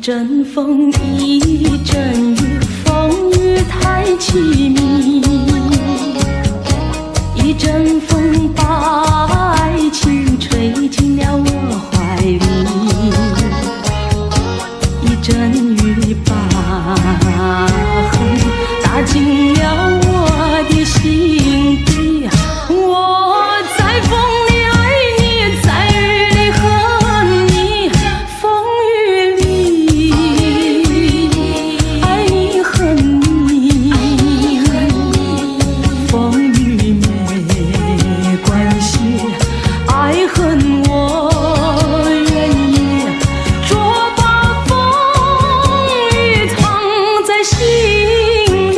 阵风，一阵雨，风雨太凄迷。一阵风把爱情吹进了我怀里，一阵雨把恨打进了我的心底。我在风里爱你，在雨里恨你，风雨里爱你恨你，风雨没关系，爱恨我愿意，捉把风雨藏在心里。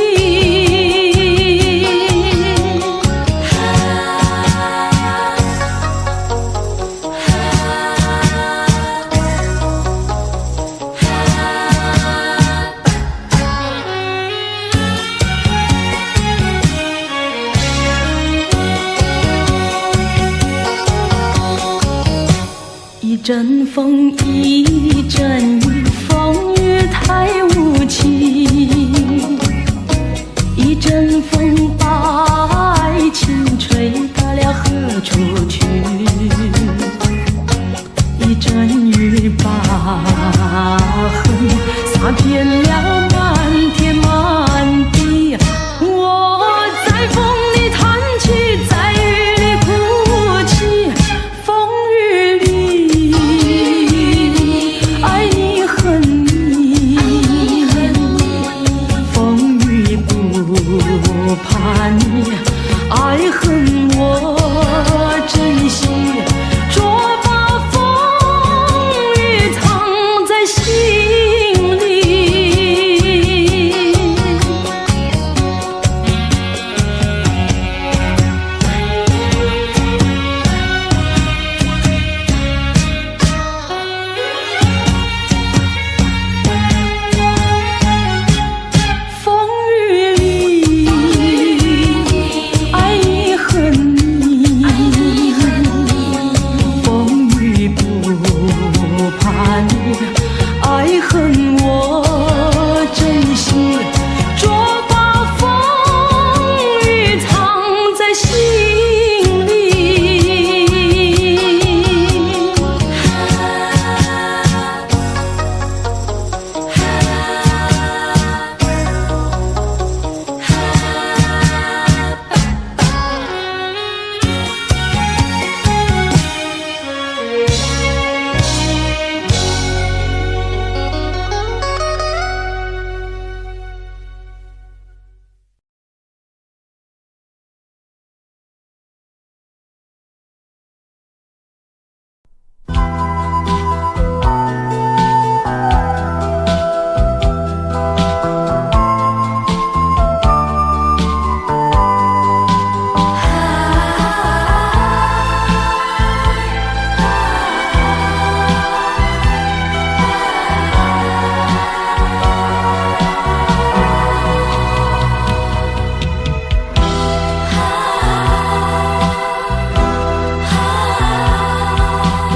一阵风，一阵雨，风雨太无情。一阵风把爱情吹到了何处去？一阵雨把恨洒遍了满天满地。我在风里叹气，在雨里哭泣，风雨里爱你恨你，风雨不怕你，爱恨我珍惜，捉把风雨藏在心里。风雨里爱你恨你，风雨不怕你，爱恨我珍惜，捉把风雨藏在心里。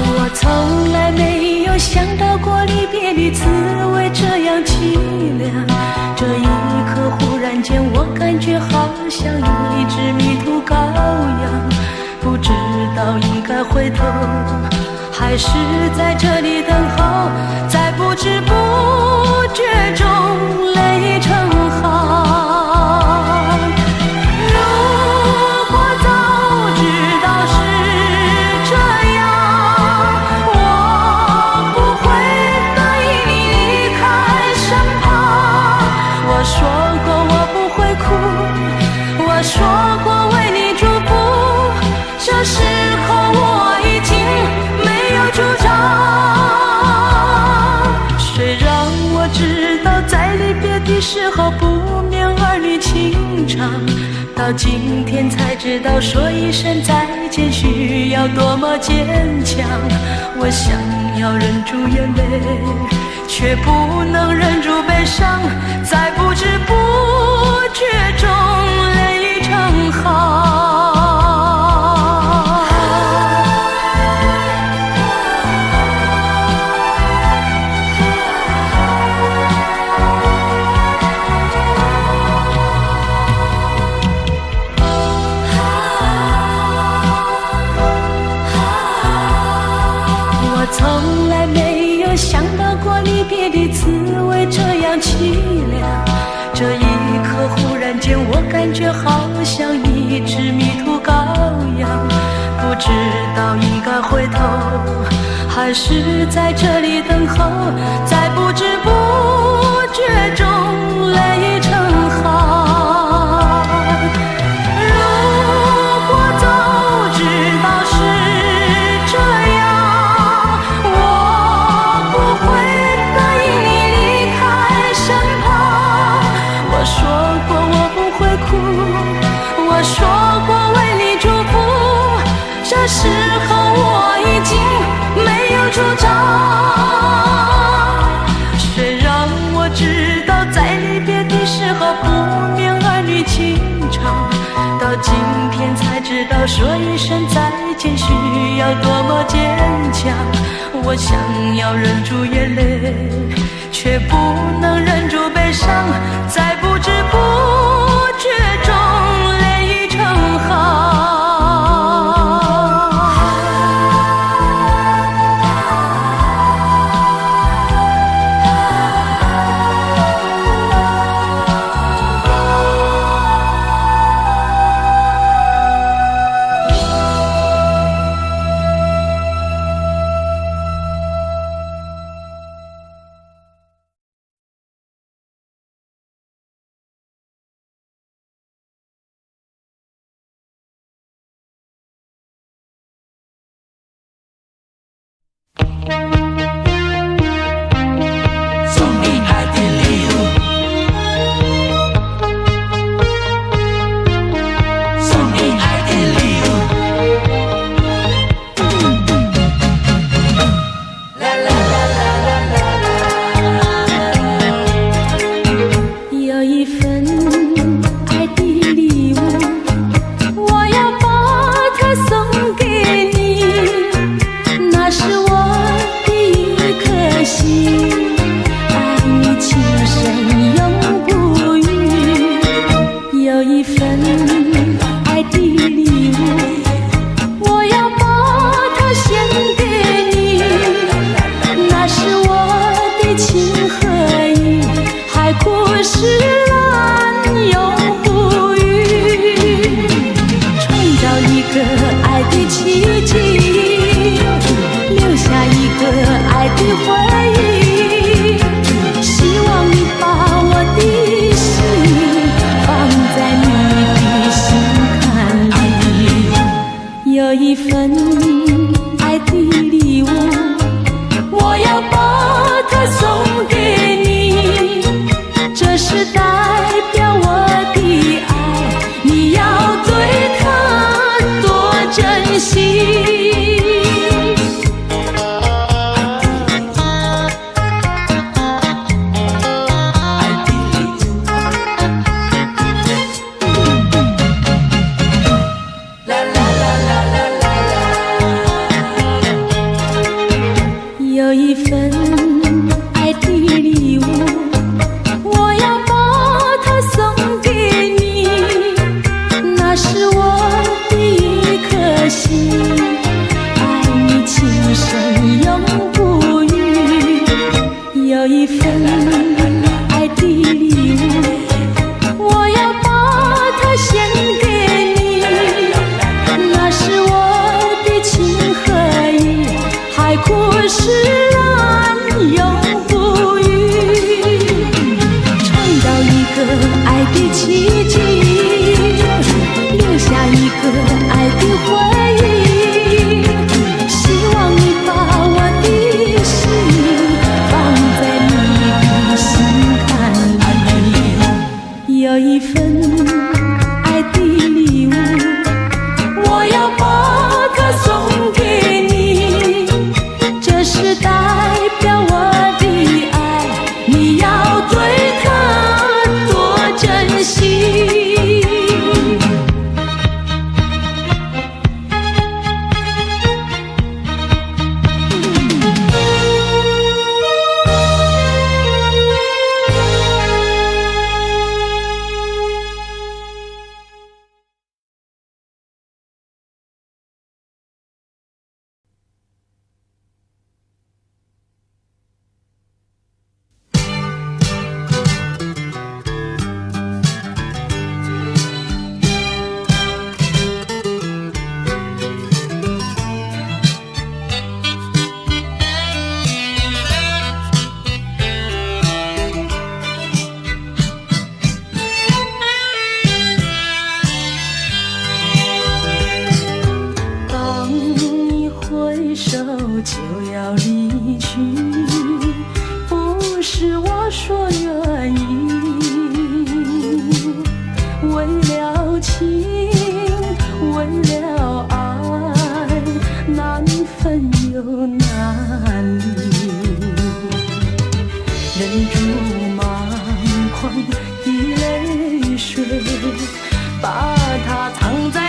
我从来没有想到过离别的滋味这样凄凉，这一刻忽然间我感觉好像一只迷途羔羊，不知道应该回头还是在这里等候，在不知不觉中泪成行。如果早知道是这样，我不会对你离开身旁。我说过我不会哭，我说过为你祝福，这时候我已经没有主张。虽然我知道在离别的时候不免儿女情长，到今天才知道说一声再见需要多么坚强。我想要忍住眼泪，却不能忍住悲伤，在不知不觉中泪成行。像一只迷途羔羊，不知道应该回头，还是在这里等候，在不知不觉中泪成行。如果早知道是这样，我不会答应你离开身旁。我说过我不会哭，我说过为你祝福，这时候我已经没有主张。谁让我知道在离别的时候不免儿女情长，到今天才知道说一声再见需要多么坚强。我想要忍住眼泪，却不能忍住悲伤，在不知不觉中泪成行。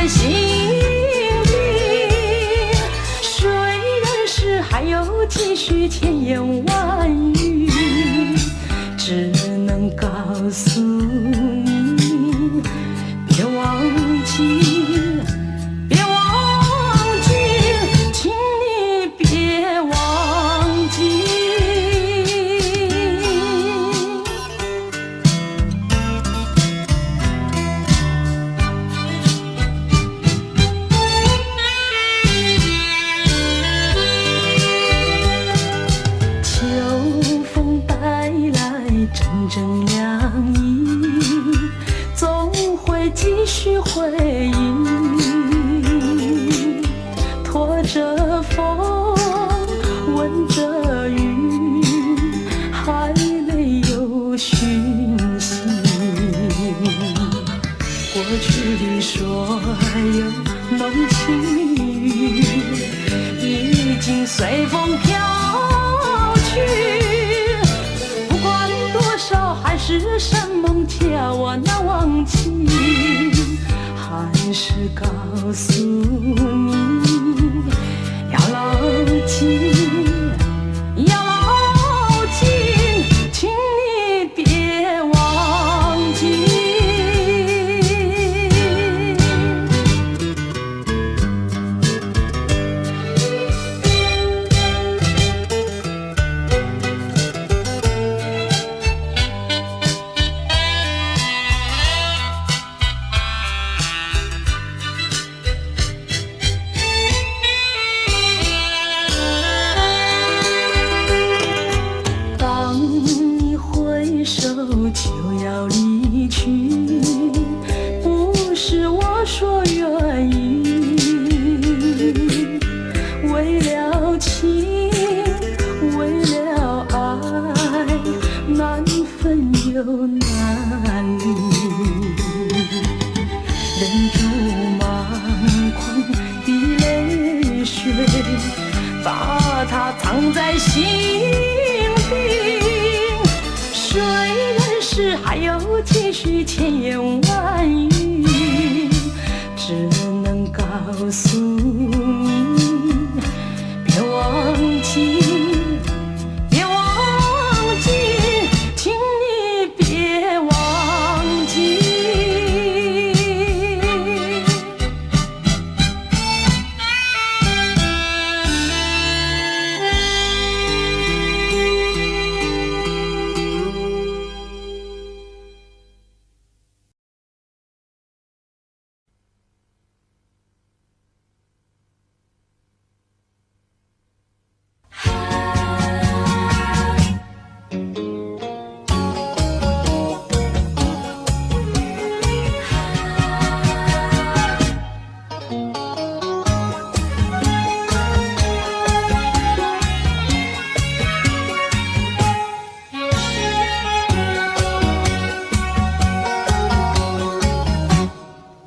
在心底。虽然是还有几许千言万语，只能告诉你，别忘记。回忆，拖着风，闻着雨，还没有讯息。过去的所有浓情雨，已经随风飘去。不管多少海誓山盟，叫我难忘记。还是告诉你，要牢记，要牢记，请你别忘记。就要离去，不是我说愿意，为了情，为了爱，难分又难离，忍住满眶的泪水，把它藏在心底。虽然是还有几许千言万语，只能告诉你，别忘记，别忘记，请你别忘记。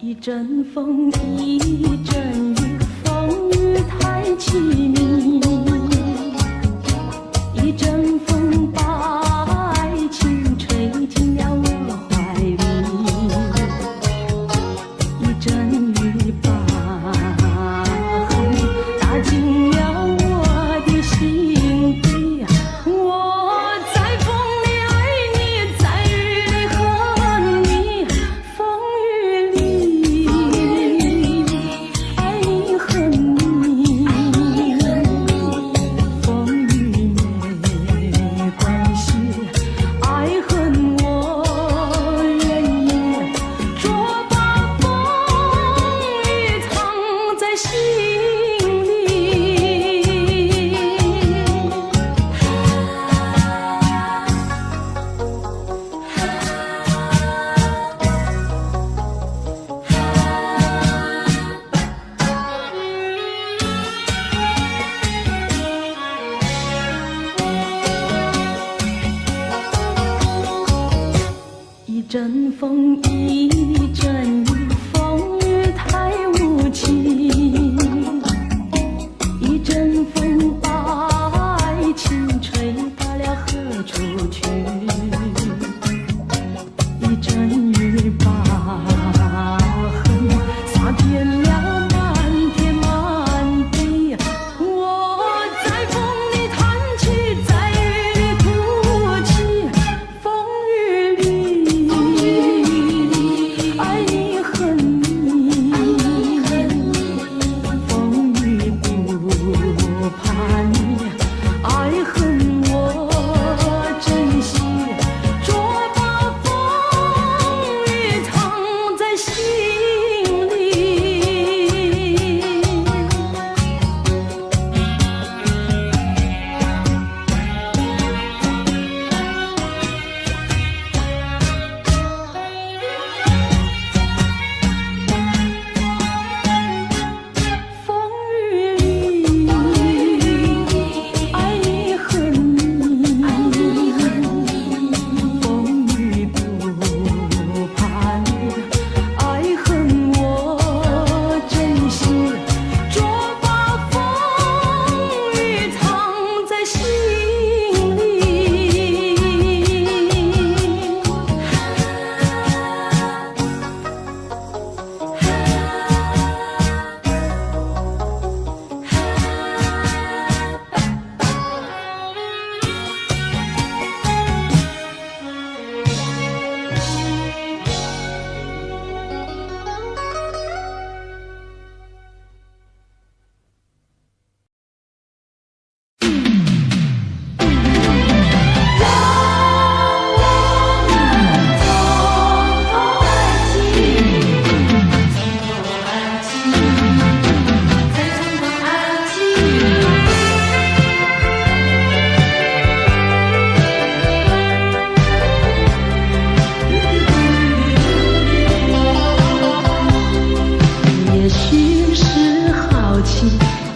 一阵风，一阵雨，风雨太凄迷。一阵风把爱情吹进了我怀里，一阵雨把恨打进了我的心底。我在风里爱你，在雨里恨你，风雨里爱你恨你，风雨美。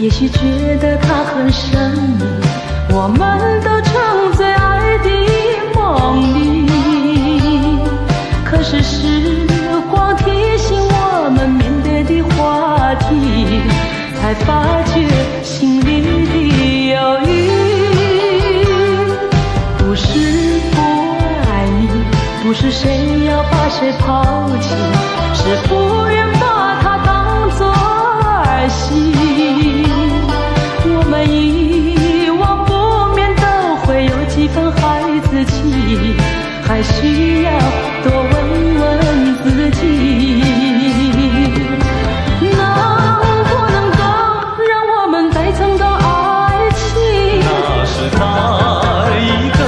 也许觉得它很神秘，我们都沉醉爱的梦里。可是时光提醒我们面对的话题，才发觉心里的犹豫。不是不爱你，不是谁要把谁抛弃，是不愿把它当作儿戏。我们遗忘不免都会有几分孩子气，还需要多问问自己，能不能够让我们再蹭到爱情？那是在一个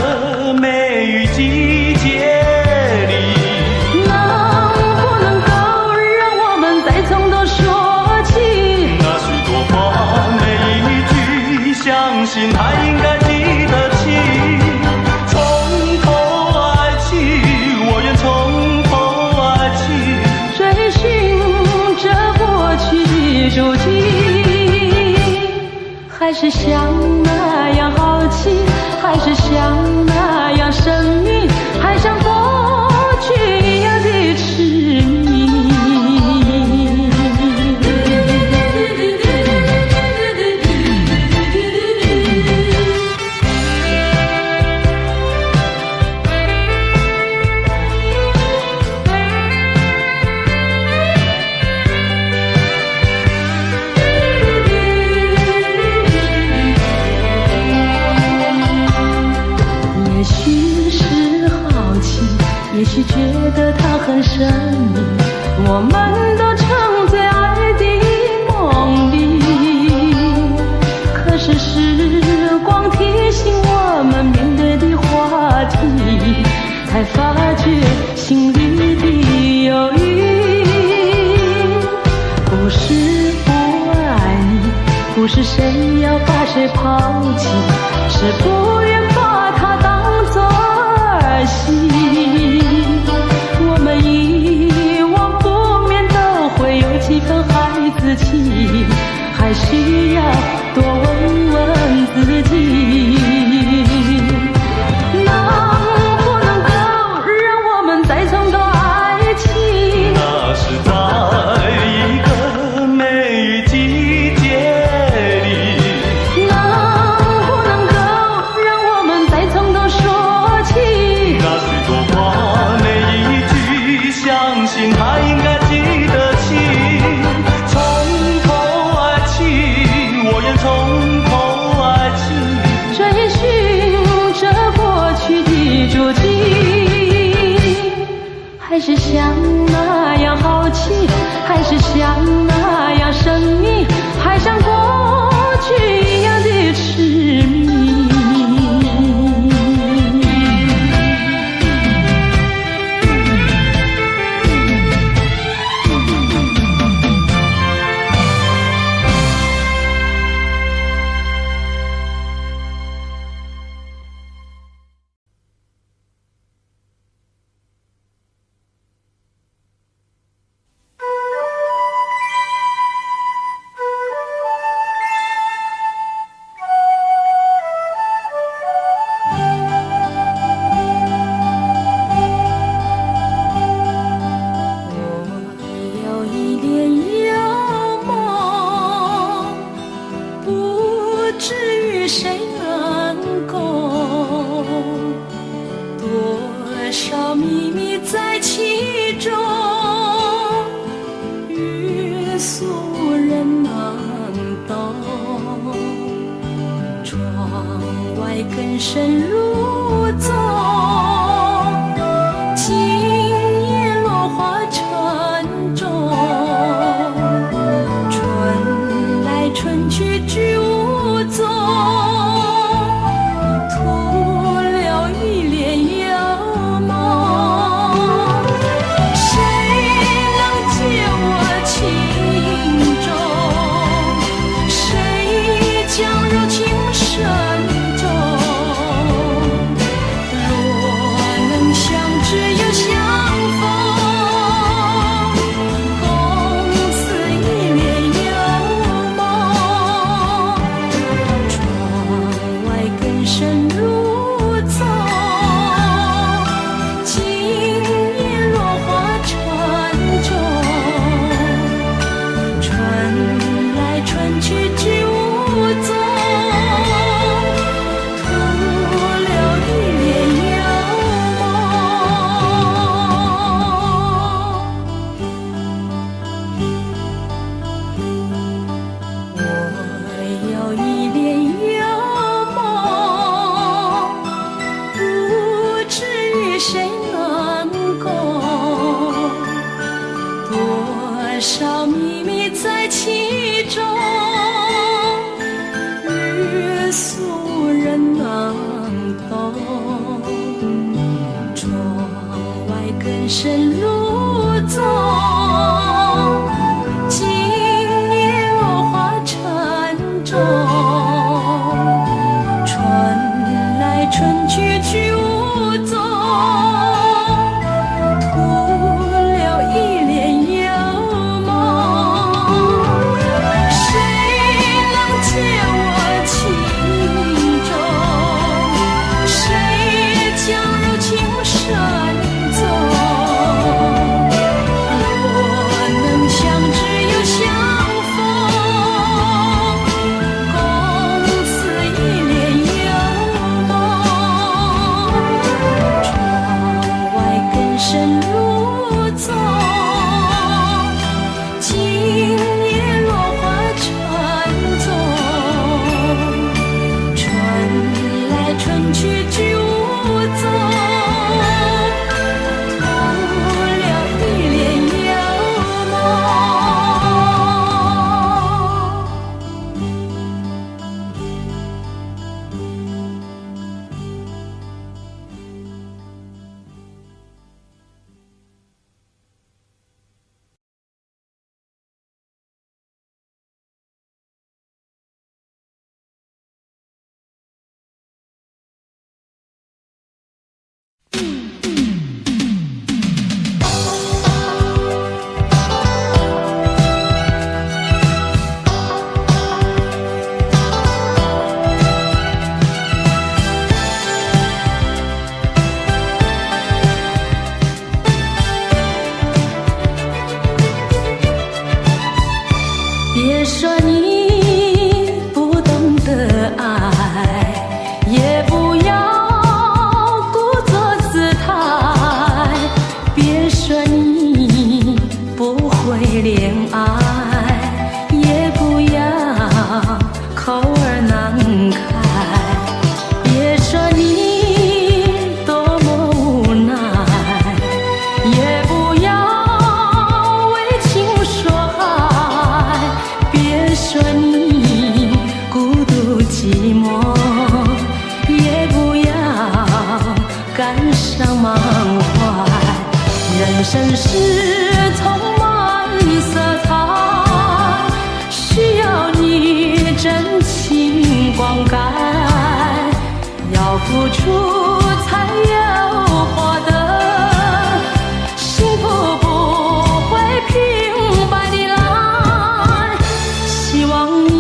梅雨季节里，能不能够让我们再蹭到说起那许多话每一句，相信他应该记得起。从头爱起，我愿从头爱起，追寻着过去的足迹，还是像那样好奇，还是像那样神秘，还像过去一样的痴迷。也许是好奇，也许觉得它很神秘，我们都沉醉爱的梦里。可是时光提醒我们面对的话题，才发觉心里的犹豫。不是不爱你，不是谁要把谁抛弃，是不愿把它当作儿戏。我们遗忘不免都会有几分孩子气，还需要多问问自己，能不能够让我们再蹭到爱情？那是在一个梅雨季节里，能不能够让我们再蹭到说起那许多话每一句，相信他应该记得起。从头爱起，我愿从头爱起，追寻着过去的足迹，还是像那样好奇，还是像那样神秘，还像过去一样的痴迷。更深入踪，今夜落花沉重，春来春去知无踪，徒留一帘幽梦。谁能解我情衷？谁将柔情深重？少秘密在其中，日俗人难懂。窗外更深入宗，今夜落花沉重。春来春去去无踪，徒留一帘幽梦。谁能解我情衷？谁将柔情深踪？若能相知又相逢，共此一帘幽梦。窗外更深入宗，今夜落花沉踪。春来春去去无踪，徒留一帘幽梦。别说你不懂得爱，也不要故作姿态。别说你不会恋爱，也不要口儿难开。别说你多么无奈，也不要为情说爱。别说你孤独寂寞，也不要感伤满怀。人生是充满色彩，需要你真情灌溉。要付出才有获得，幸福不会平白地来。希望你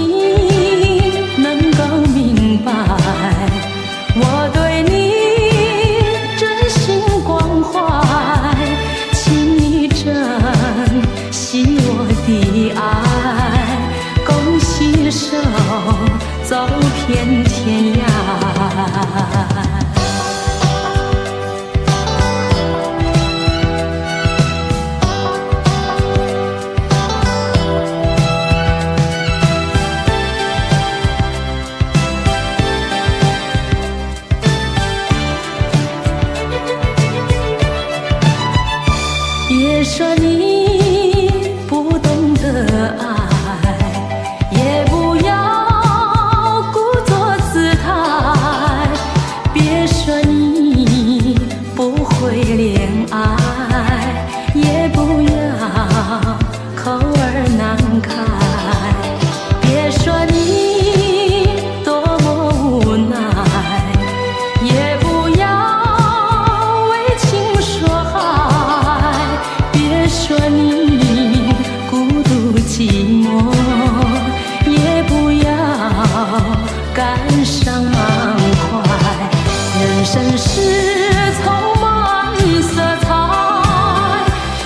能够明白，我对你真心关怀，请你珍惜我的爱，共携手走遍天涯。别说你不懂得爱，也不要故作姿态。别说你不会恋爱，也不要口儿难开。别说你多么无奈，也不要为情说爱。别说你孤独寂寞，也不要感伤满怀。人生是充满色彩，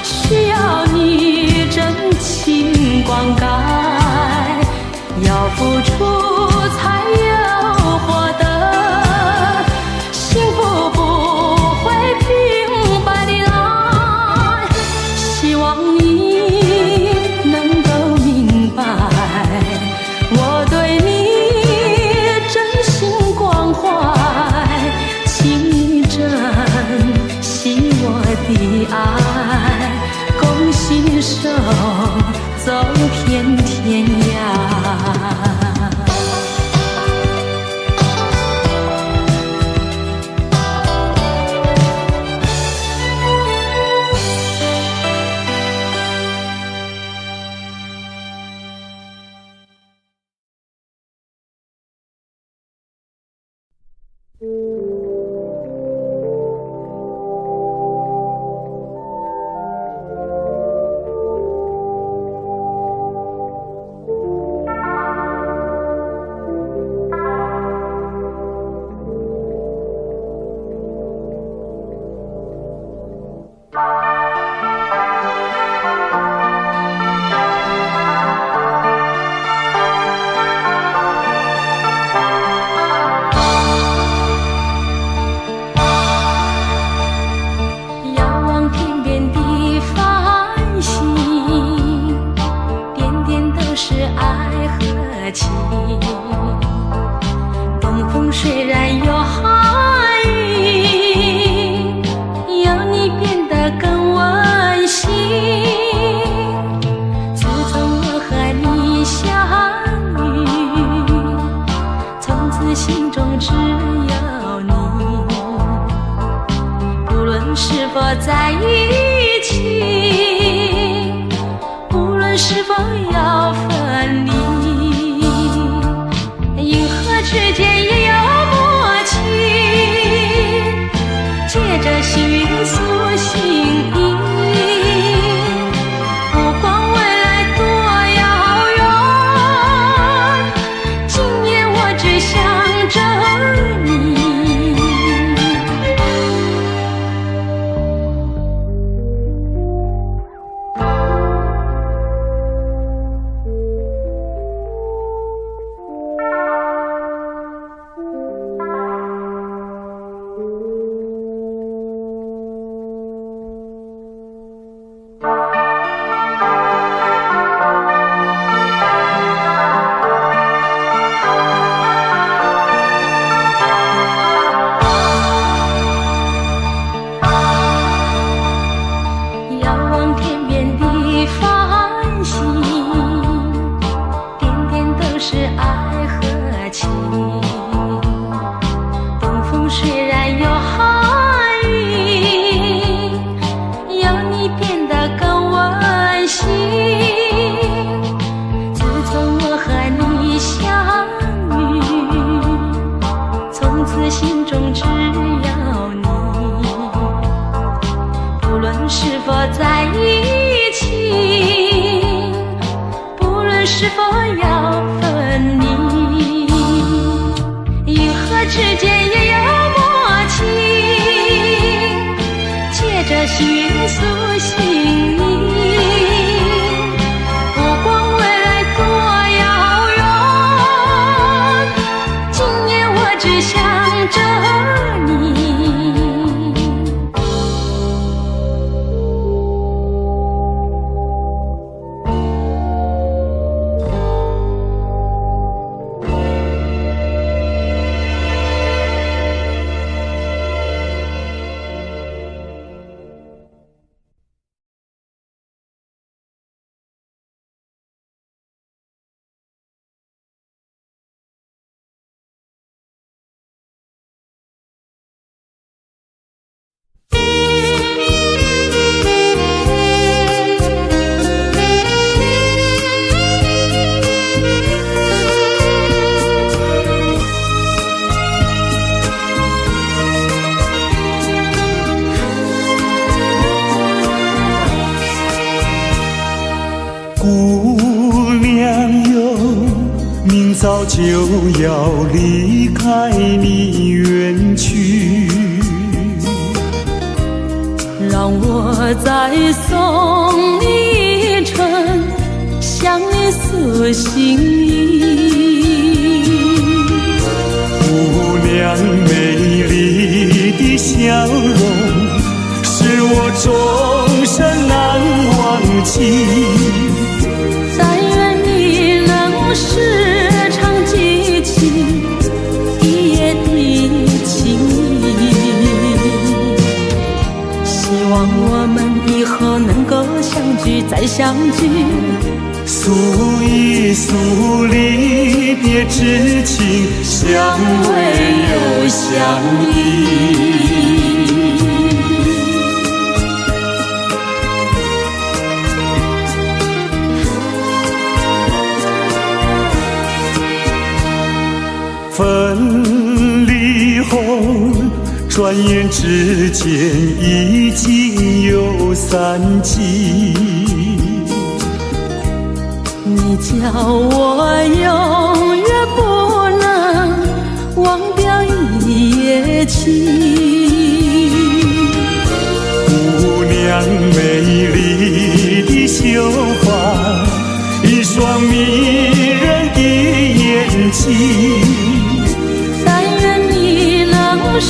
需要你真情灌溉。要付出才有获得，幸福不会平白地来。希望你能够明白，我对你真心关怀，请你珍惜我的爱，共携手否在一起，不论是否要分离，银河之间也有默契，借着幸运苏醒意。是否要分离，银河之间也有默契，借着幸运苏醒你，不管未来多遥远，今夜我只想着你。早就要离开你远去，让我再送你一程向你诉心意。姑娘美丽的笑容是我终身难忘记，但愿你能时常记起一夜的情谊，希望我们以后能够相聚再相聚，诉一诉离别之情，相偎又相依。分离后，转眼之间已经有3季。你叫我永远不能忘掉一夜情。姑娘美丽的秀发，一双迷人的眼睛。时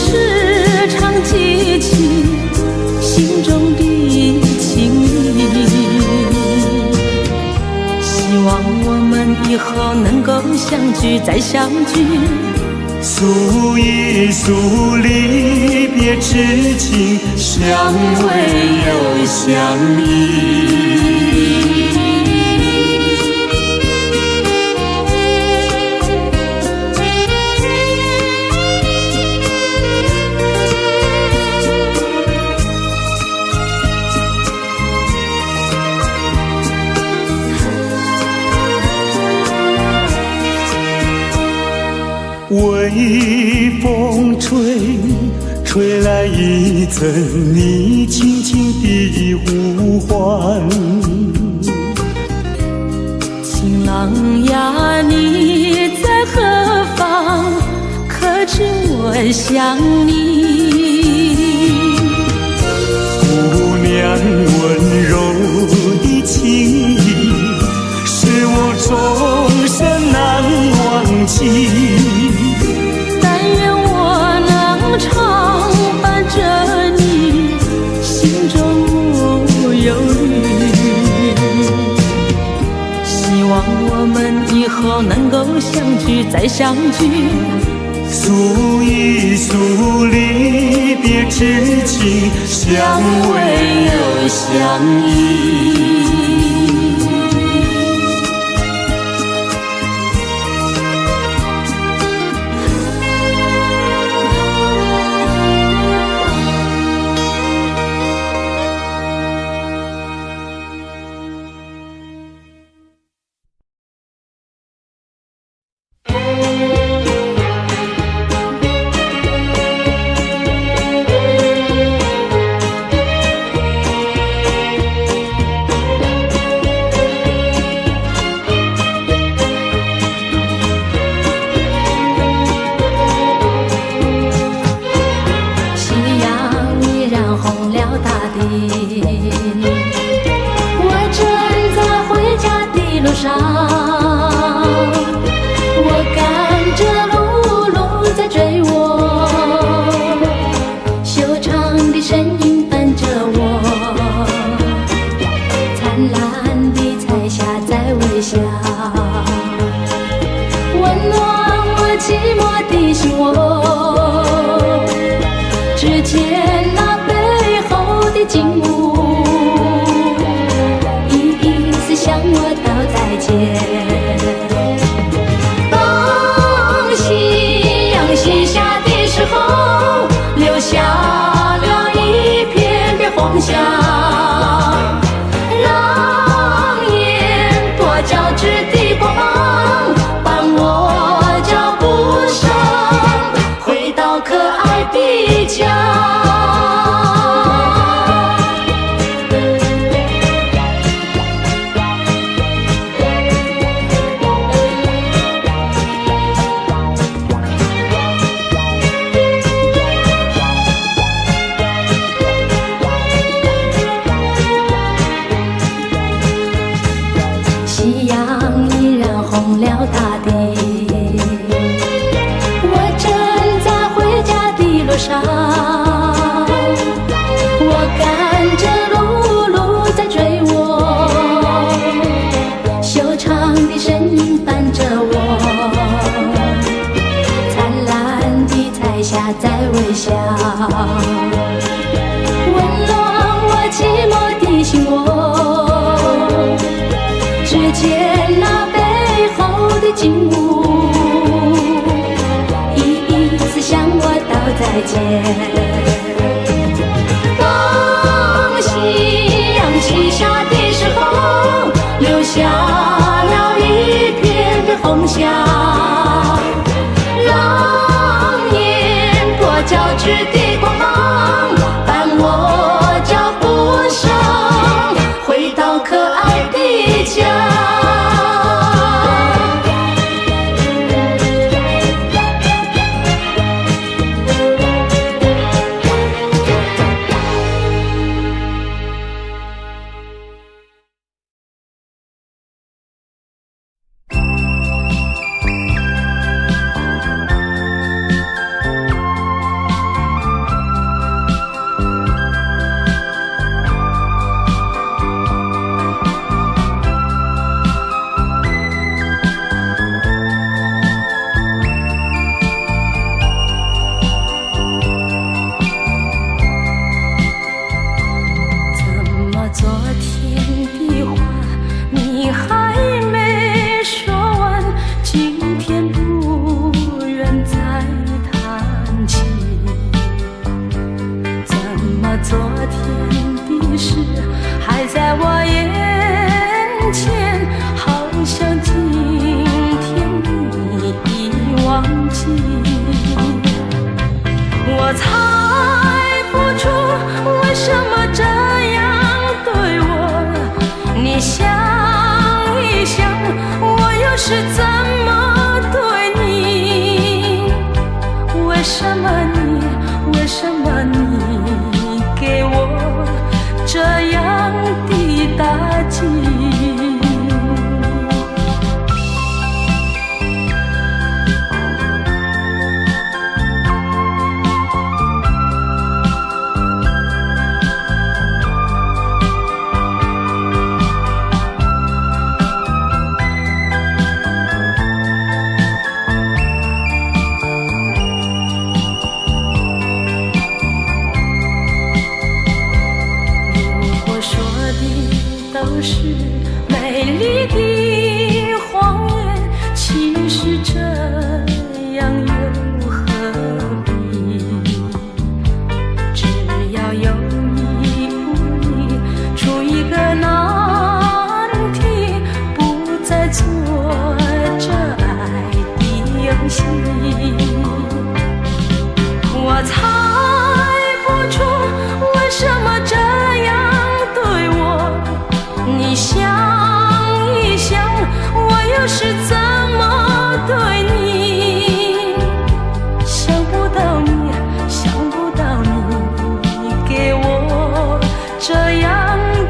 常记起心中的情谊，希望我们以后能够相聚再相聚，诉一诉离别之情，相偎又相依。微风吹，吹来一阵你轻轻的呼唤。情郎呀，你在何方？可知我想你？姑娘温柔的情意，是我终身难忘记。但愿我能常伴着你，心中无忧虑。希望我们以后能够相聚再相聚，诉一诉离别之情，相偎又相依。心。我猜不出为什么这样对我，你想一想，我又是怎么对你？为什么你给我这样的打击？都是美丽的谎言，其实这样又何必？只要有意无意出一个难题，不再做这爱的游戏。我猜不出为什么这样对我，你想一想，我又是怎么对你？想不到你给我这样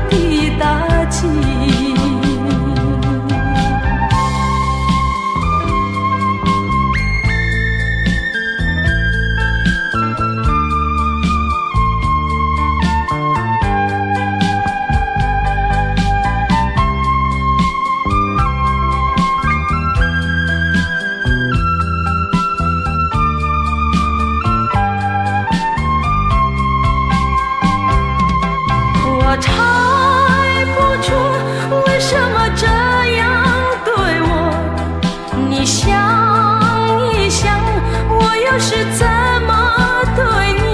的打击。我猜不出为什么这样对我，你想一想，我又是怎么对你？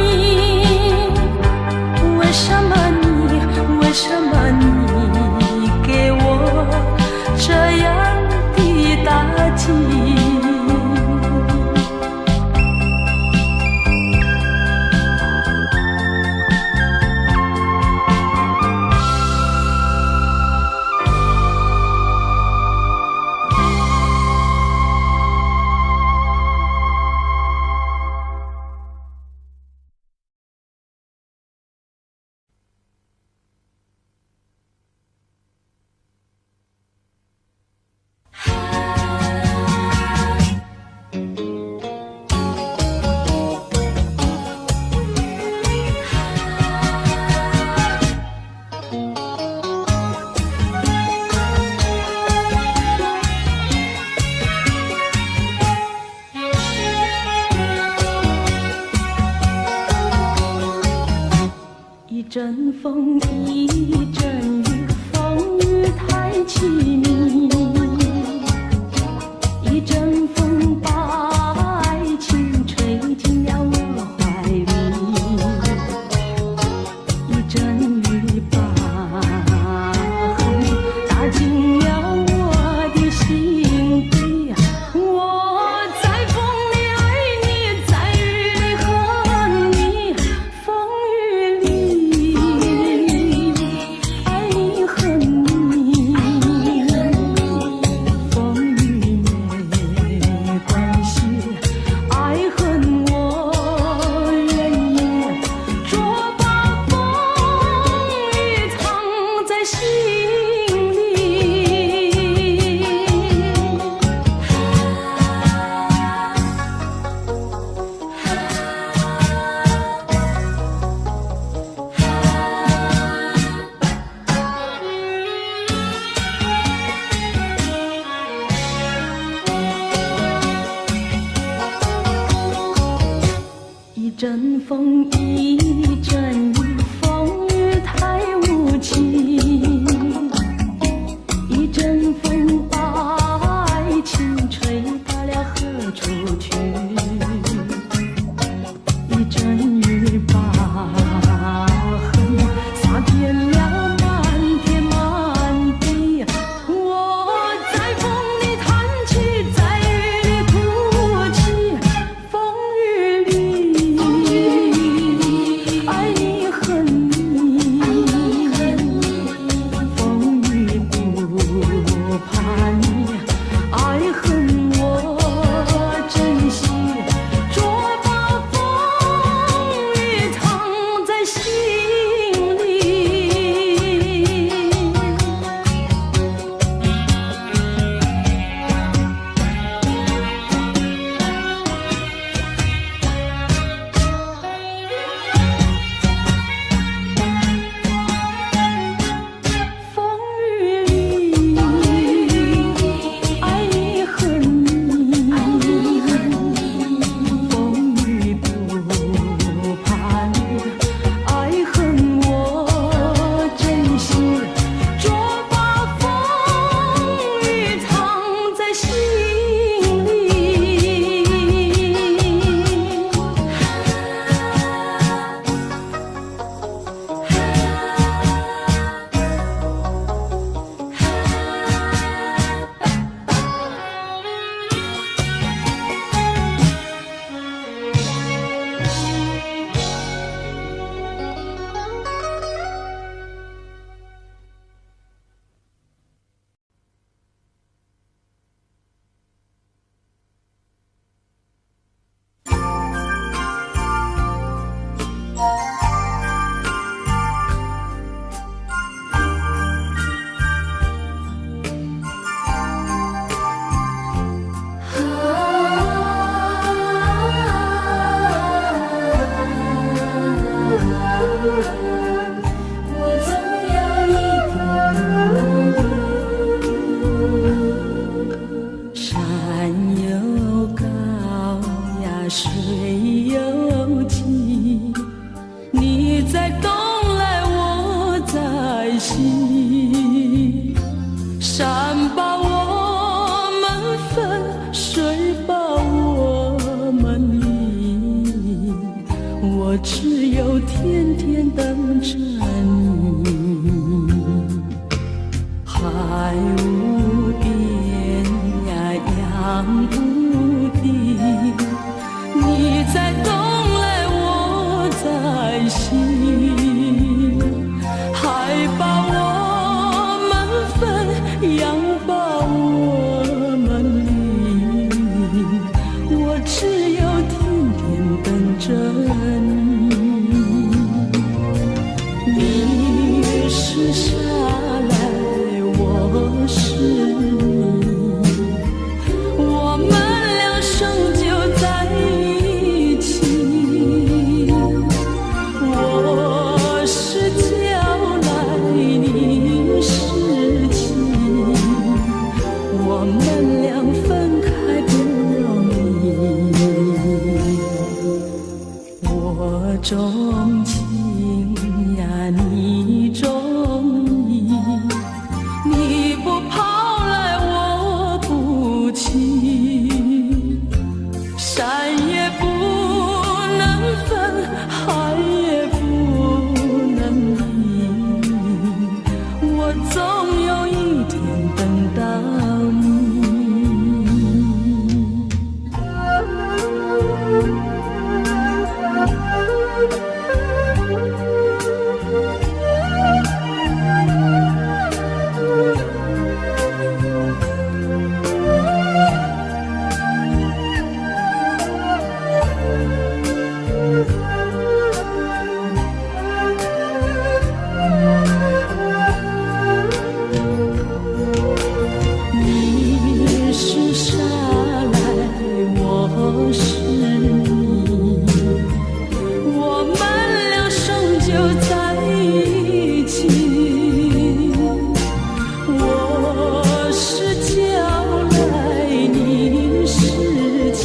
为什么你给我这样的打击？一阵风，一阵雨，风雨太凄迷。一阵风把爱情吹进了我怀里，一阵雨把恨打进了我的心底。我在风里爱你，在雨里恨你，风雨里爱你恨你，风雨没关系，爱恨我愿意，捉把风雨藏在心里。一阵风，一阵雨，风雨太无情。一阵风把爱情吹到了何处去？一阵雨把恨洒遍了满天满地。我在风里叹气，在雨里哭泣。着你，海无边呀，洋无底，你在东来，我在西，海把我们分，洋把我们离，我只有天天等着你。你是沙来，我是你，我们俩生就在一起。我是娇来，你是妻，我们俩分开不容易。我钟情呀，你钟意，你不跑来，我不弃，山也不能分，海也不能离，我总有一天等到你。你是沙来，我是你，我们俩生就在一起。我是娇来，你是妻，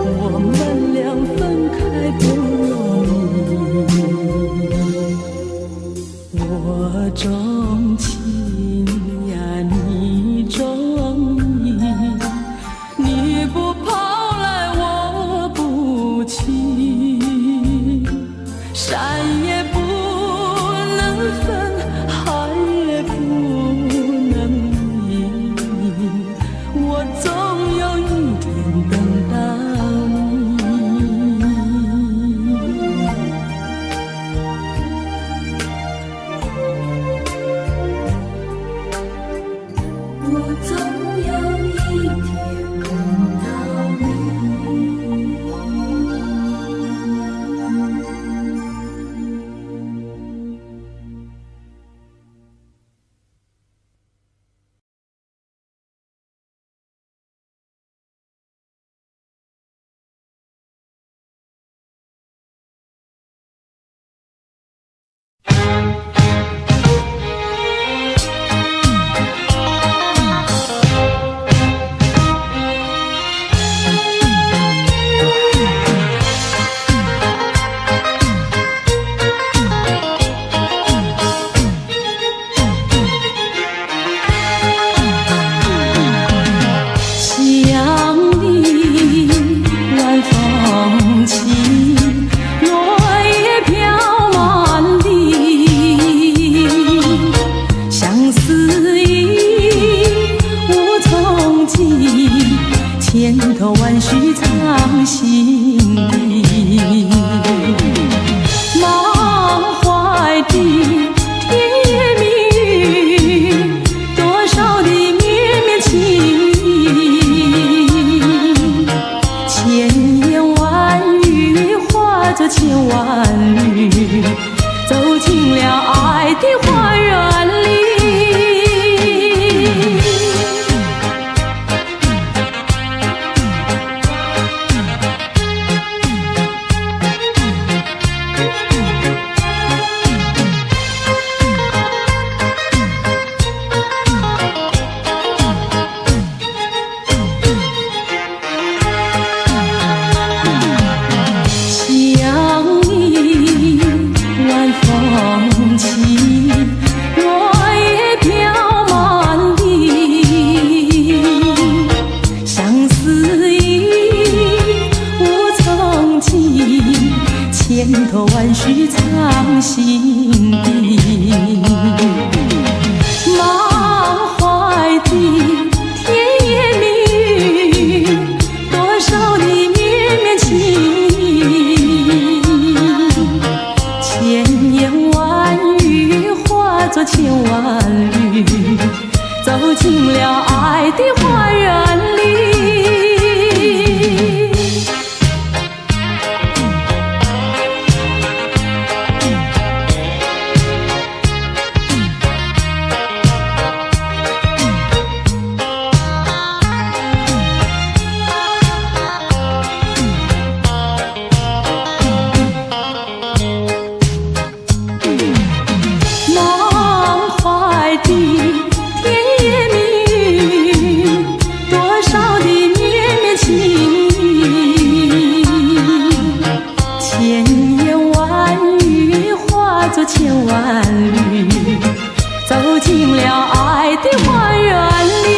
我们俩分开不容易。我钟情呀，你钟意，你不跑来，我不弃，山也不能分，海也不能离，我总有一天等到你。我总有一天等到你。想你晚风起，落叶飘满地，相思意无从寄，千头万绪藏心底。满怀的甜言蜜语，多少的绵绵情意，千言万语化作千万缕，走进了爱的花园里。心底。满怀的甜言蜜语，多少的绵绵情意，千言万语化作千万缕，走进了爱的花园里。千万缕，走进了爱的花园里。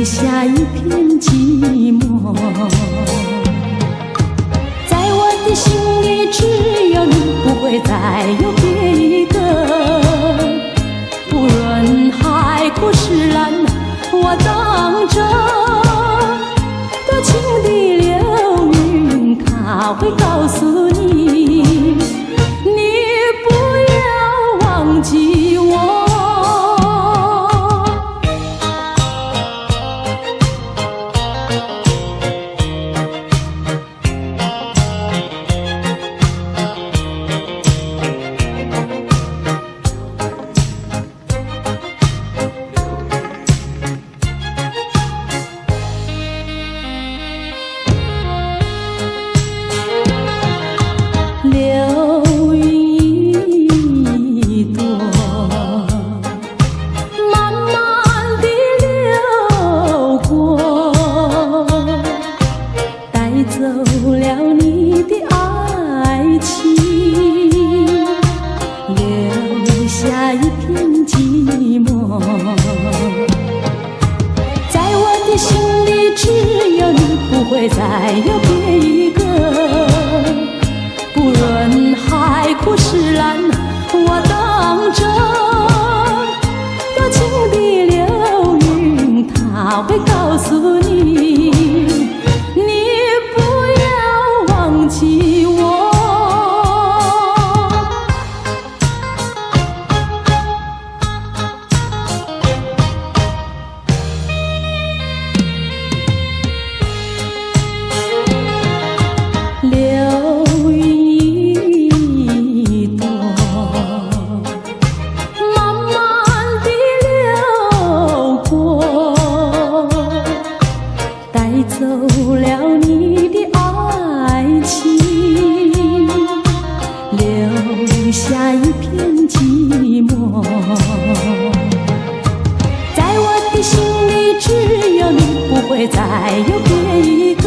下一片寂寞，在我的心里只有你，不会再有别一个。无论海枯石烂，我等着。多情的流云，它会告诉你，你不要忘记我。流云一朵，慢慢地流过，带走了你的爱情，留下一片寂寞。在我的心里只有你，不会再有别一个。无论海枯石烂，我等着。多情的流云，它会告诉你，你不要忘记我。流云一朵，慢慢地流过，带走了你的爱情，留下一片寂寞。在我的心里只有你，不会再有别一个。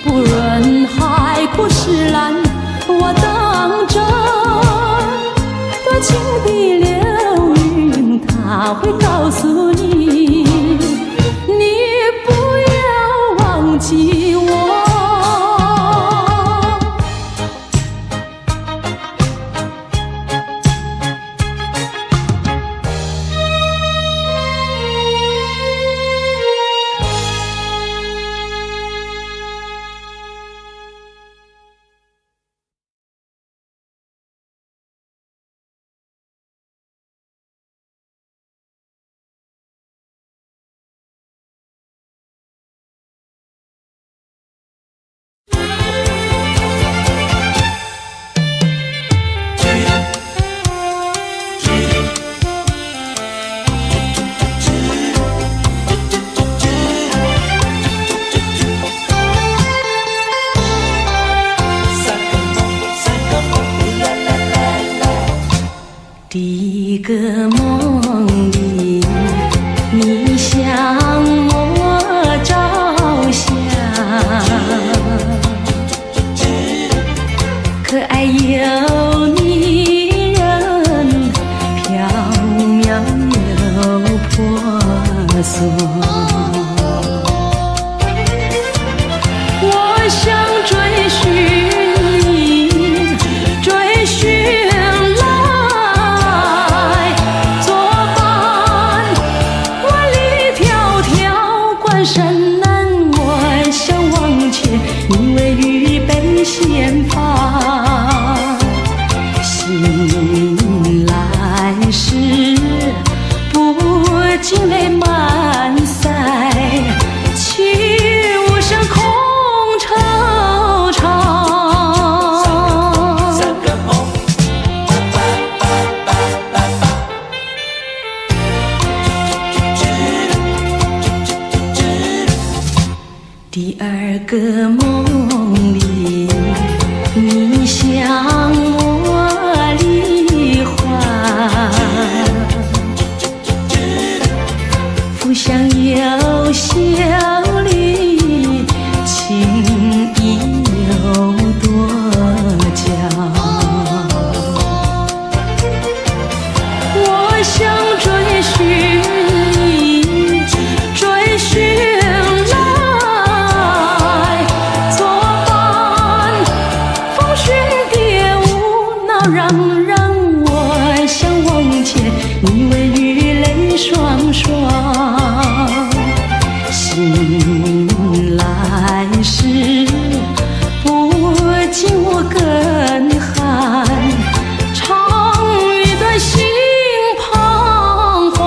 无论海枯石烂，我等着。多情的流云，它会告诉你，你不要忘记我。婆娑。我想追寻你，追寻来作伴。万里迢迢，关山难，我想往前，你为预备先发。醒来时，不禁泪满腮，泣无声空惆怅。第二个梦里，你向我梨花，浮香有笑里，情意有多娇。我想追寻你，追寻来作伴。风雪蝶舞闹嚷嚷，我想往前，你为雨泪双双。醒来时，不禁我更寒，长一段心彷徨。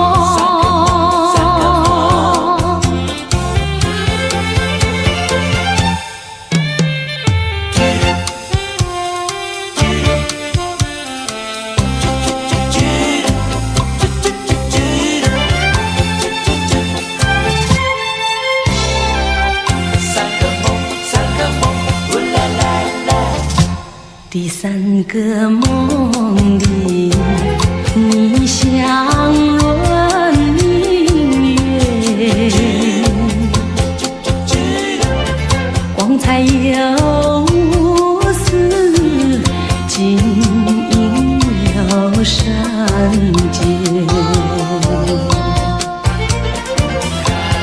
第三个梦里，你像轮明月，光彩有丝，晶莹有闪节。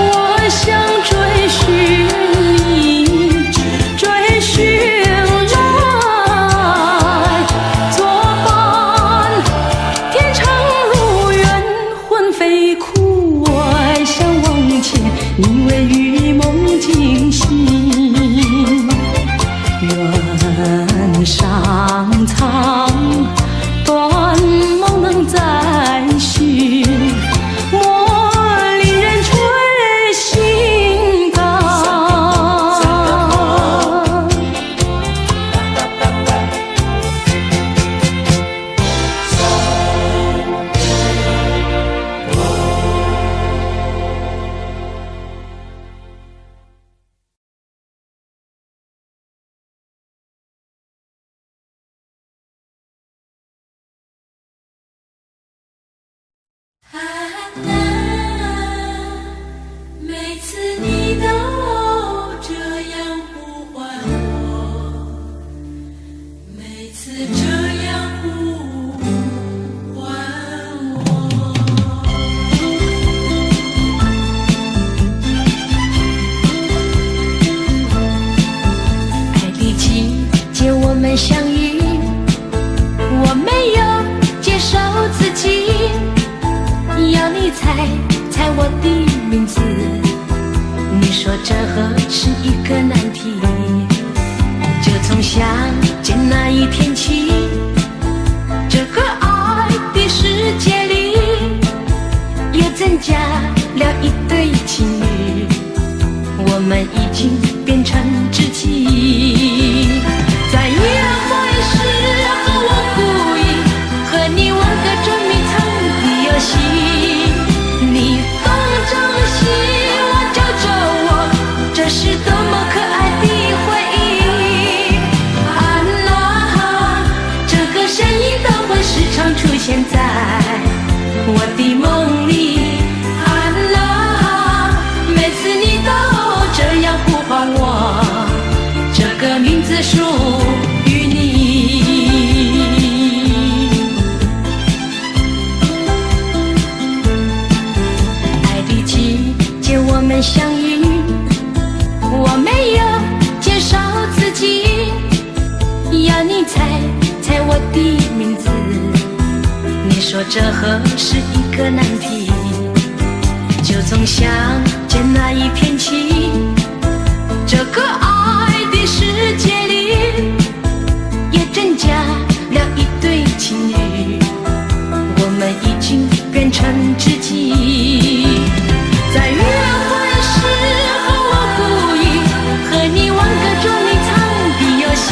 我想追寻你，追寻你为与梦惊醒，愿上苍，断梦能再续，莫令人垂心肝。每次你都这样呼唤我，每次这样呼唤我。爱的季节我们相遇，我没有接受自己，要你猜猜我的名字，你说这何是一个难题。就从相见那一天起，这个爱的世界里又增加了一对情侣，我们已经变成知己。在约会时和我故意和你玩个捉迷藏的游戏，你东张西望揪着我，这是多么可爱的回忆。安娜，这个身影都会时常出现在我的梦里。安娜，每次你都这样呼唤我，这个相遇，我没有介绍自己，要你猜猜我的名字。你说这何是一个难题，就从相见那一天起，这个爱的世界里也增加了一对情侣，我们已经变成知己。在约会时候我故意和你玩个捉迷藏的游戏，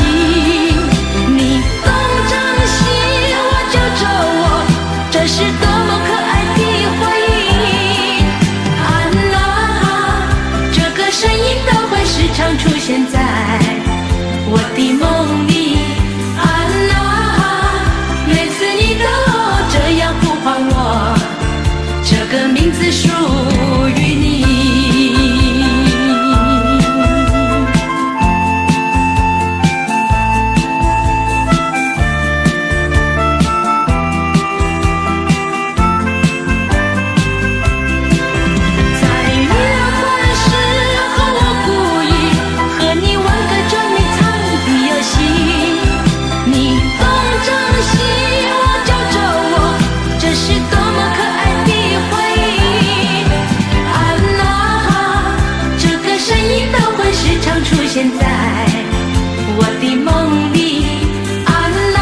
你东张西我就走我，这是多么可爱的回忆。安娜，这个声音都会时常出现在我的梦里。安娜，每次你都这样呼唤我，这个名字属于你。在约会时候我故意和你玩个捉迷藏的游戏，你东张西我就走我，这是多么可爱的回忆。安娜，这个声音都会时常出现在我的梦里。安娜，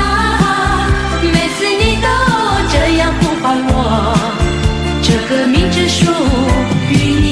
每次你都这样呼唤我，这个名字属于你。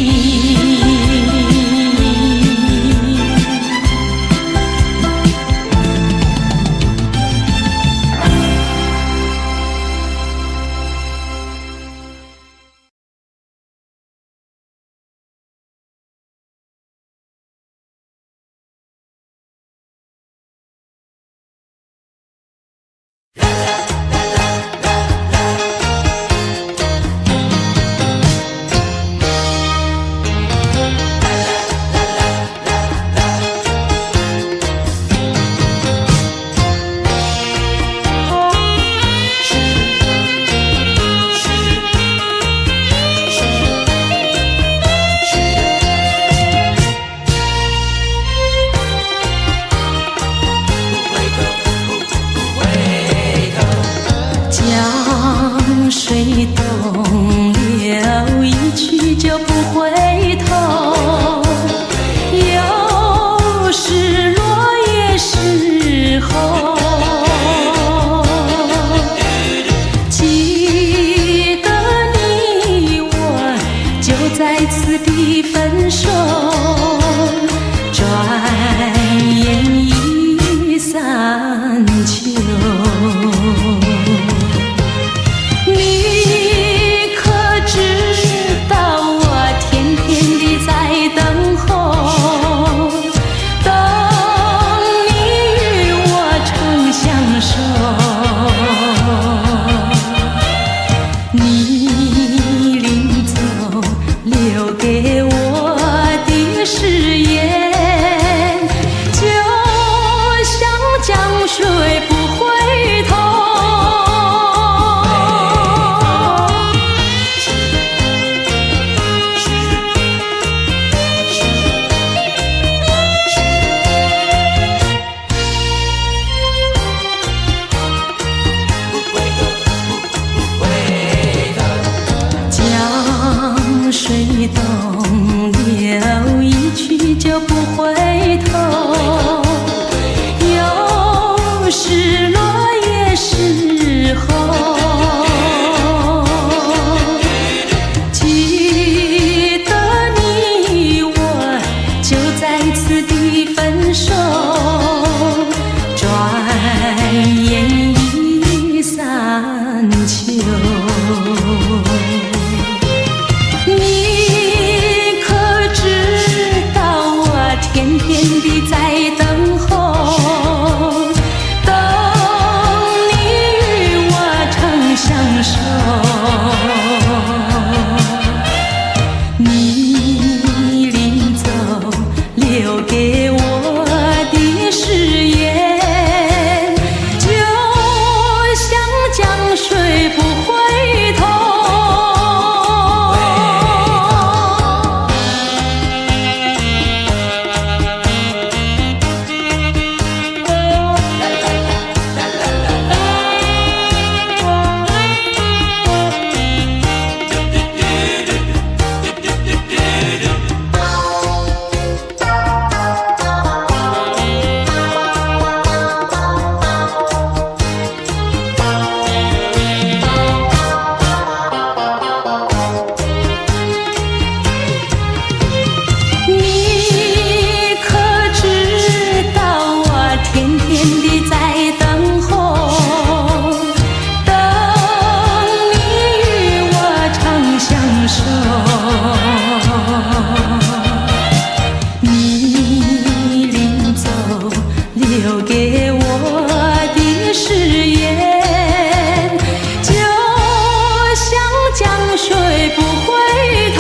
江水东流，一去就不回头。有时落叶时候，记得你我就在此地分手，转眼已散秋。你可知道我天天地在等候，等你与我长相守。你临走留给我的誓言，就像江水不回头。江水东流，一去就不回头。有时落叶时候，记得你我就在此地分手，转眼已散秋。你可知道我天你临走留给我的誓言，就像江水不回头。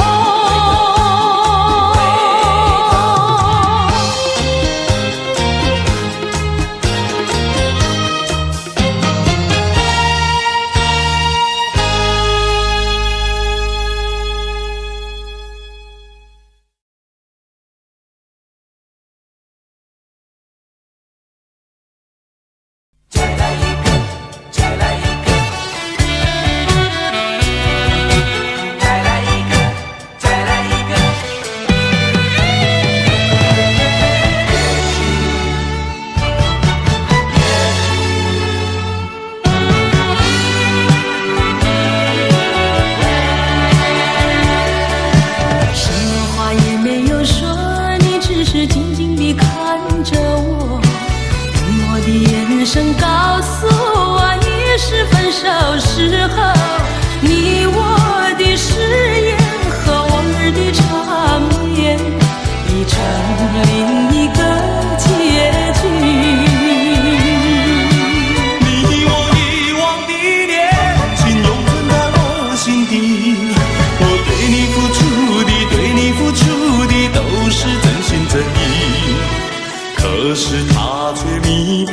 可是它却弥补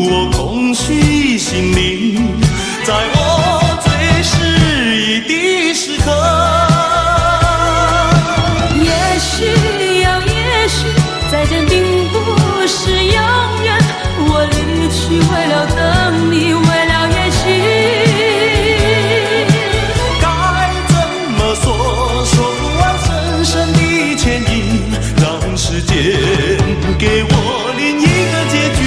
我空虚心灵，在我最失意的时刻。也许呀，也许再见并不是永远，我离去为了等你，为了也许。该怎么说，说不完深深的歉意，让时间给我另一个结局。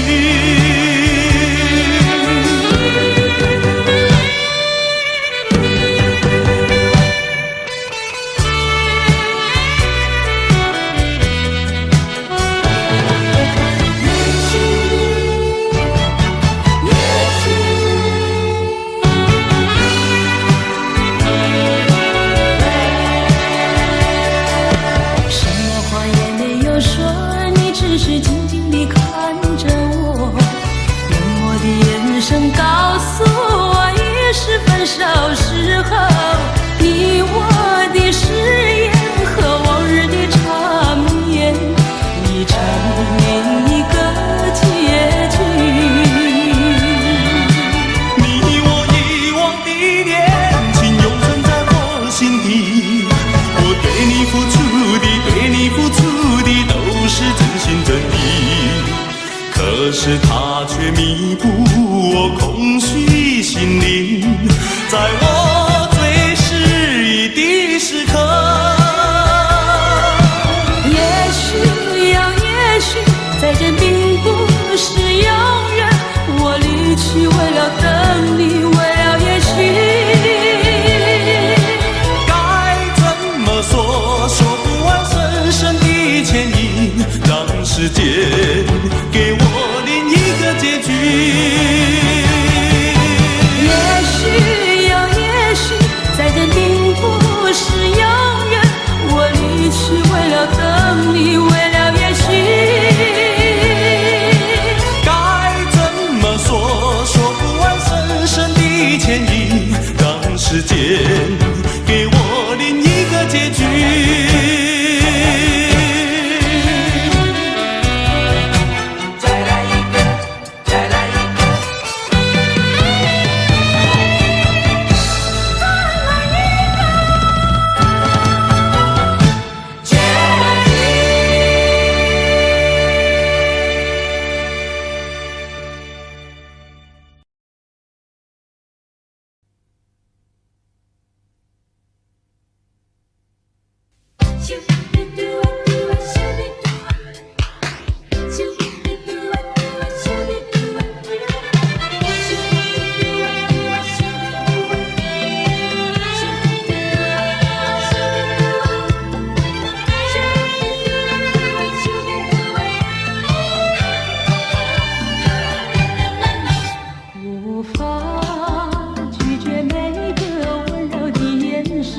告诉我，已是分手时候，你我的誓言和往日的缠绵，已成另一个结局。你我遗忘的恋情，永存在我心底。我对你付出的，对你付出的，都是真心真意。可是它却弥补我空虚心灵，在我最失意的时刻。也许呀，也许再见并不是永远，我离去为了等你，为了也许。该怎么说，说不完深深的歉意，让时间给我另一个结局。也许呀，也许再见并不是永远，我离去为了等你，为了也许。该怎么说，说不完深深的歉意，让时间给我另一个结局。无法拒绝每个温柔的眼神。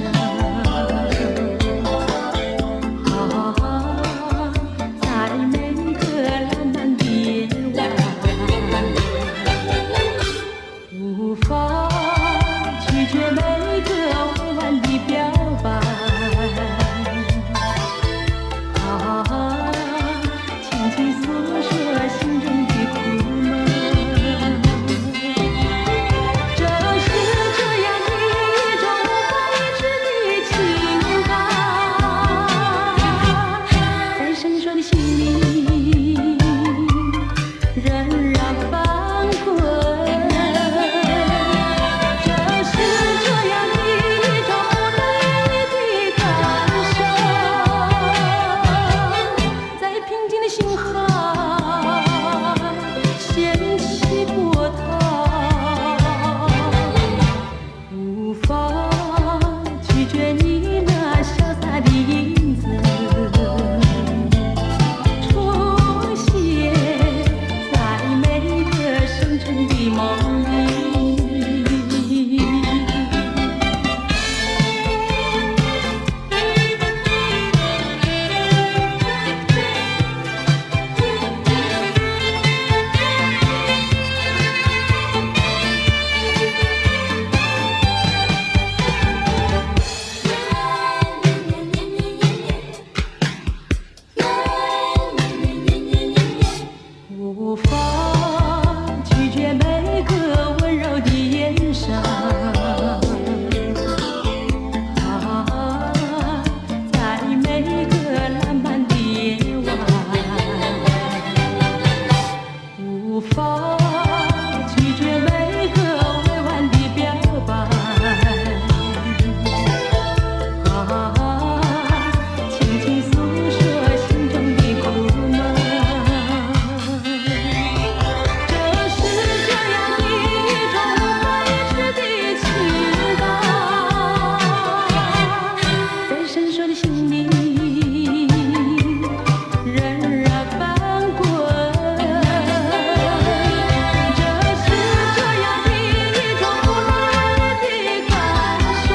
的心里人儿翻滚，这是这样的一种不能言的感受，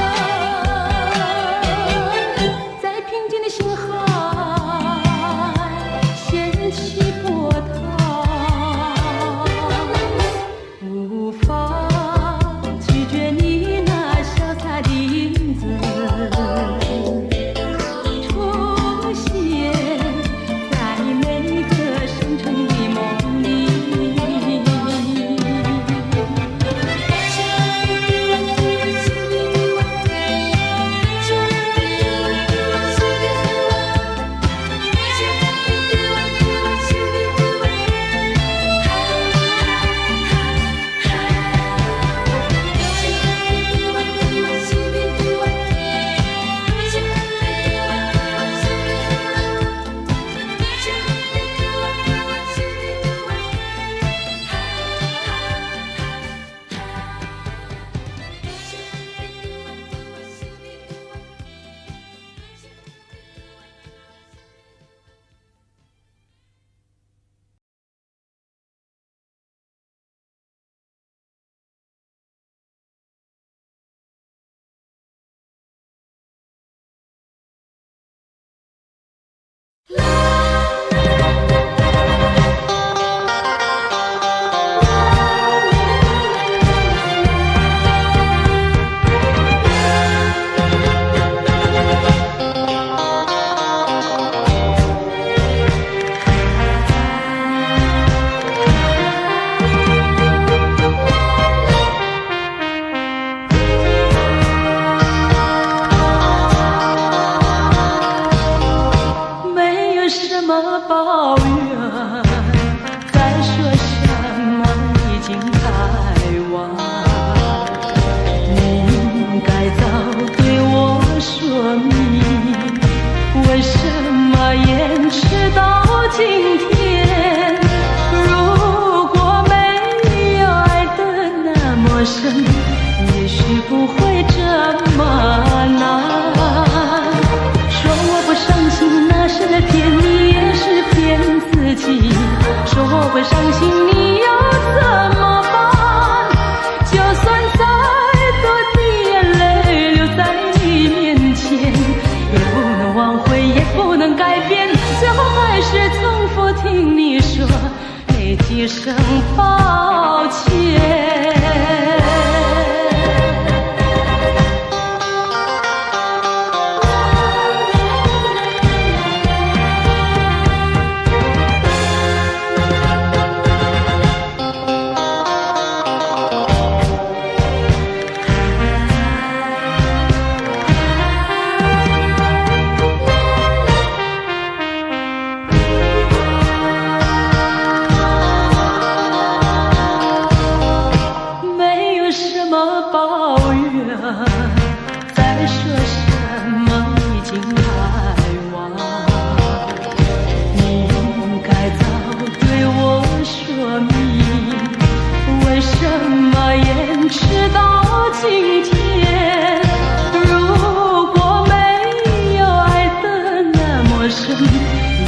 在平静的心海掀起波涛，无法拒绝你那潇洒的影子出现在每个深沉的梦里。没有什么抱怨，再说什么已经太晚，你应该早对我说明，为什么延迟到今天？如果没有爱得那么深，也许不会这么难。说我不伤心，那是骗你，也是骗自己。说我会伤心，你又怎么办？就算再多的眼泪流在你面前，也不能挽回，也不能改变，最后还是重复听你说那几声抱歉。没有什么抱怨，再说什么已经太晚，你应该早对我说明，为什么延迟到今天？如果没有爱得那么深，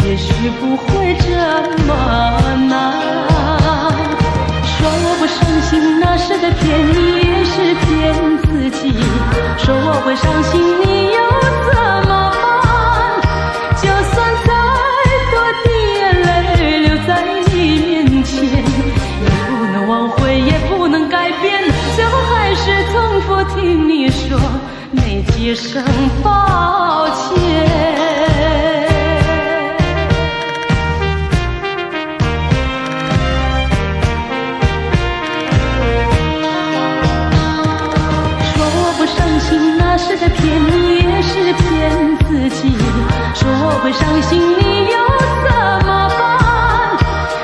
也许不会这么难。说我不伤心，那是在骗你，也是骗自己。说我会伤心，你又怎么办？就算再多的眼泪流在你面前，也不能挽回，也不能改变，最后还是重复听你说那几声抱歉。那是在骗你，也是骗自己。说我会伤心，你又怎么办？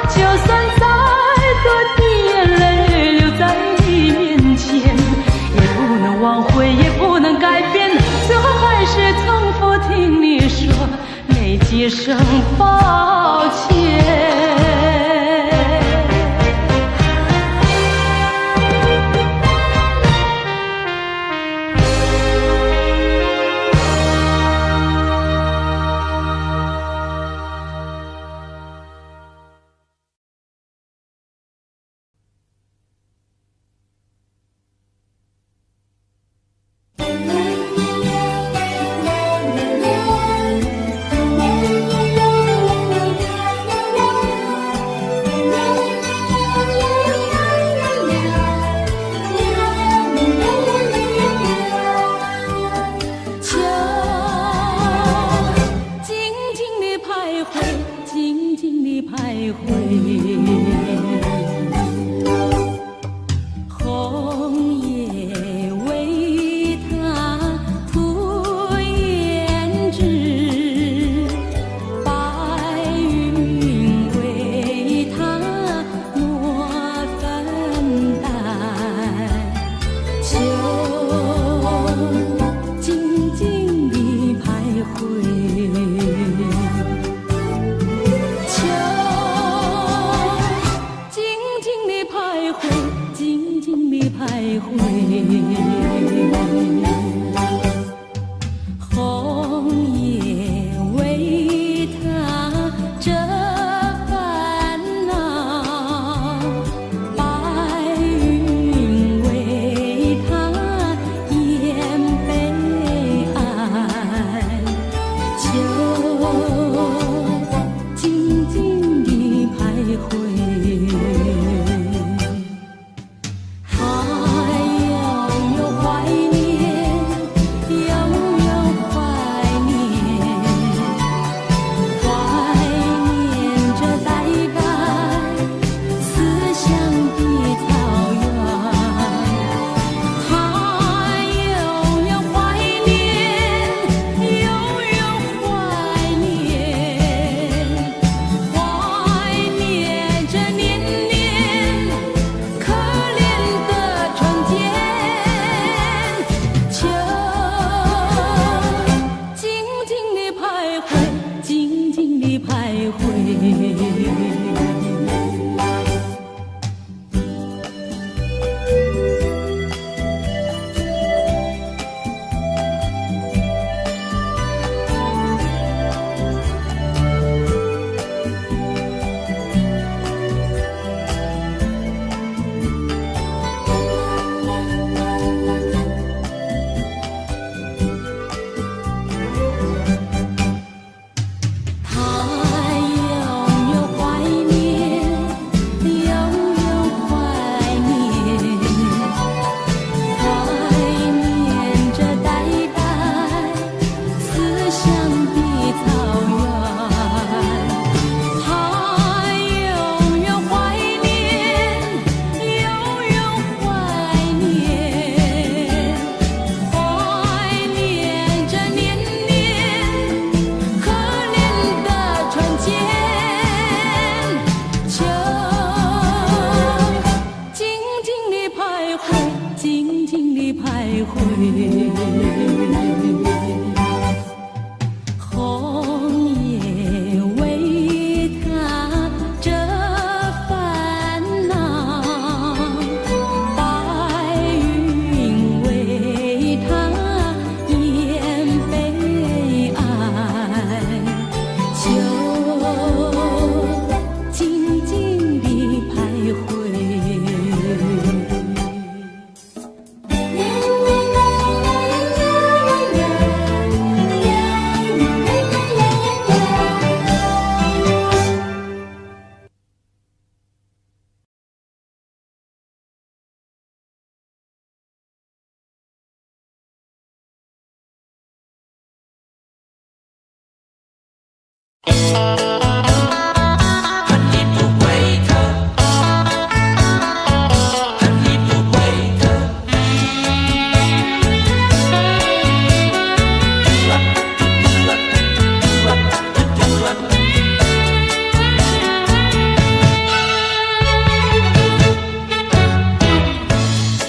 就算再多的眼泪流在你面前，也不能挽回，也不能改变，最后还是重复听你说那几声抱歉。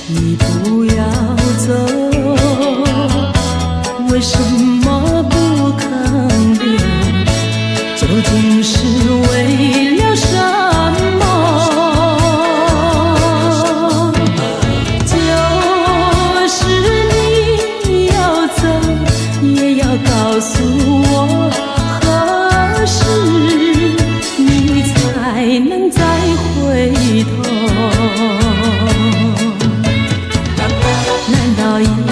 你不要走，为什么不肯留？究竟是为了什么？就是你要走，也要告诉我，何时你才能再回头？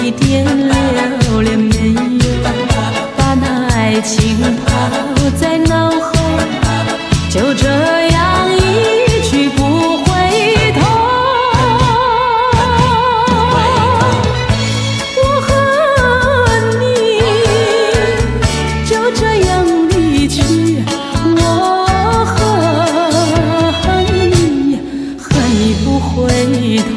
一点留恋没有，把那爱情抛在脑后，就这样一去不回头。我和你就这样离去，我恨你，恨你不回头。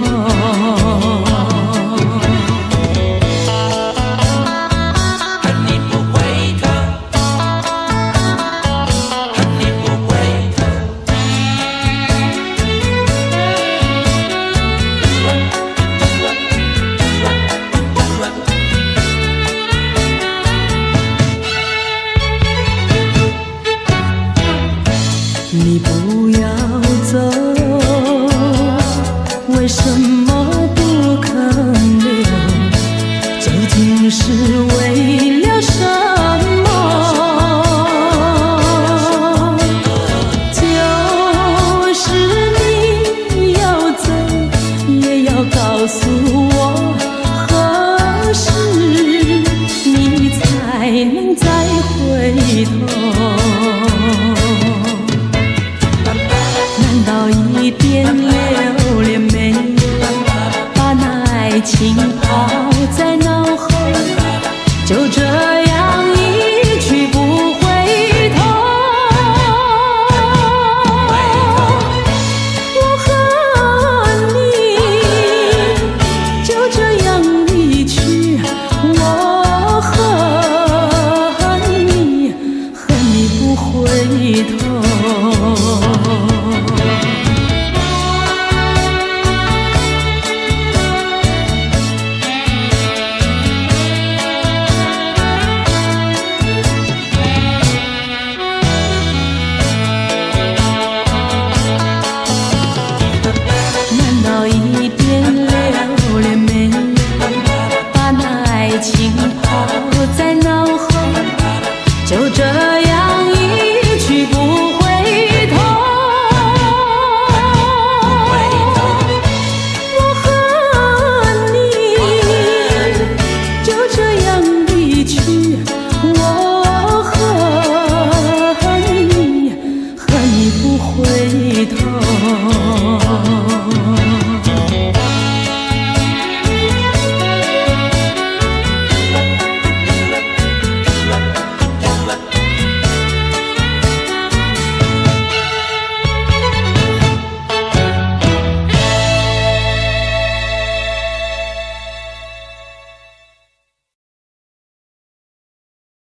你不要走，为什么不肯留？究竟是为了什么？就是你要走，也要告诉我，何时你才能再回头？一点留恋没有，把那爱情抛